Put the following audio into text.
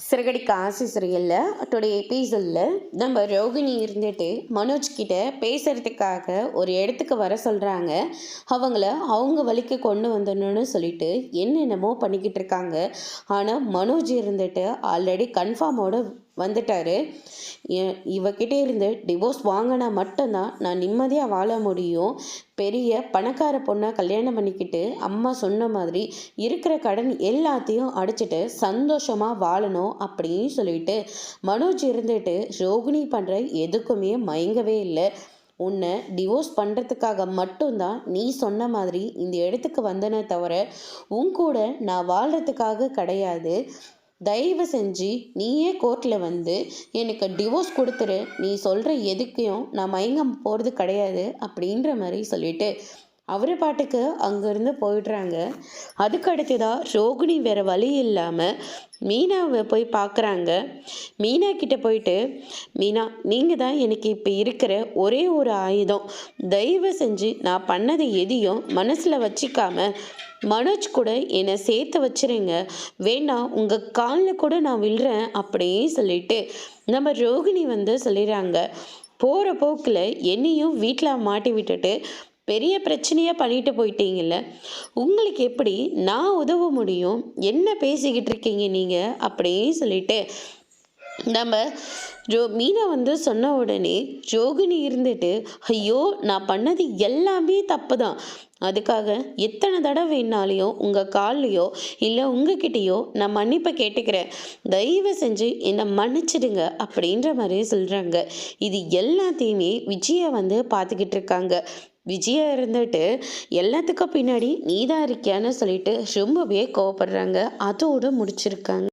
சிறகடிக்க ஆசை சிறையில் டுடே எபிசோடில் நம்ம ரோகிணி இருந்துட்டு மனோஜ் கிட்ட பேசுறதுக்காக ஒரு இடத்துக்கு வர சொல்கிறாங்க. அவங்கள அவங்க வழிக்கு கொண்டு வந்துடணும்னு சொல்லிட்டு என்னென்னமோ பண்ணிக்கிட்டு இருக்காங்க. ஆனால் மனோஜ் இருந்துட்டு ஆல்ரெடி கன்ஃபார்மோட வந்துட்டாரு. இவகிட்ட இருந்து டிவோர்ஸ் வாங்கினா மட்டும்தான் நான் நிம்மதியாக வாழ முடியும். பெரிய பணக்கார பொண்ணை கல்யாணம் பண்ணிக்கிட்டு அம்மா சொன்ன மாதிரி இருக்கிற கடன் எல்லாத்தையும் அடிச்சுட்டு சந்தோஷமாக வாழணும் அப்படின்னு சொல்லிட்டு மனோஜ் இருந்துட்டு ரோகிணி பண்ணுற எதுக்குமே மயங்கவே இல்லை. உன்னை டிவோர்ஸ் பண்ணுறதுக்காக மட்டும்தான் நீ சொன்ன மாதிரி இந்த இடத்துக்கு வந்தனே தவிர உன் கூட நான் வாழ்கிறதுக்காக கிடையாது. தயவு செஞ்சு நீயே கோர்ட்டில் வந்து எனக்கு டிவோர்ஸ் கொடுத்துரு, நீ சொல்கிற எதுக்கையும் நான் மயங்கம் போகிறது கிடையாது அப்படின்ற மாதிரி சொல்லிட்டு அவர் பாட்டுக்கு அங்கேருந்து போயிடுறாங்க. அதுக்கு அடுத்ததாக ரோகிணி வேறு வழி இல்லாமல் மீனாவை போய் பார்க்குறாங்க. மீனா கிட்ட போயிட்டு, மீனா நீங்கள் தான் எனக்கு இப்போ இருக்கிற ஒரே ஒரு ஆயுதம், தயவு செஞ்சு நான் பண்ணது எதையும் மனசில் வச்சிக்காம மனோஜ் கூட என்னை சேர்த்து வச்சுருங்க, வேணாம் உங்கள் காலில் கூட நான் விழுறேன் அப்படின்னு சொல்லிட்டு நம்ம ரோகிணி சொல்லிடுறாங்க. போகிற போக்கில் என்னையும் வீட்டில் மாட்டி விட்டுட்டு பெரிய பிரச்சனையாக பண்ணிட்டு போயிட்டீங்கல்ல, உங்களுக்கு எப்படி நான் உதவ முடியும், என்ன பேசிக்கிட்டு இருக்கீங்க நீங்கள் அப்படின்னு சொல்லிட்டு நம்ம மீனா சொன்ன உடனே ரோகிணி இருந்துட்டு, ஐயோ நான் பண்ணது எல்லாமே தப்பு தான், அதுக்காக எத்தனை தடவை வேணாலையோ உங்கள் கால்லையோ இல்லை உங்ககிட்டயோ நான் மன்னிப்பை கேட்டுக்கிறேன், தயவு செஞ்சு என்னை மன்னிச்சிடுங்க அப்படின்ற மாதிரி சொல்கிறாங்க. இது எல்லாத்தையுமே விஜயா பார்த்துக்கிட்டு இருக்காங்க. விஜயா இருந்துட்டு எல்லாத்துக்கும் பின்னாடி நீதான் இருக்கியான்னு சொல்லிட்டு ரொம்பவே கோவப்படுறாங்க. அதோடு முடிச்சிருக்காங்க.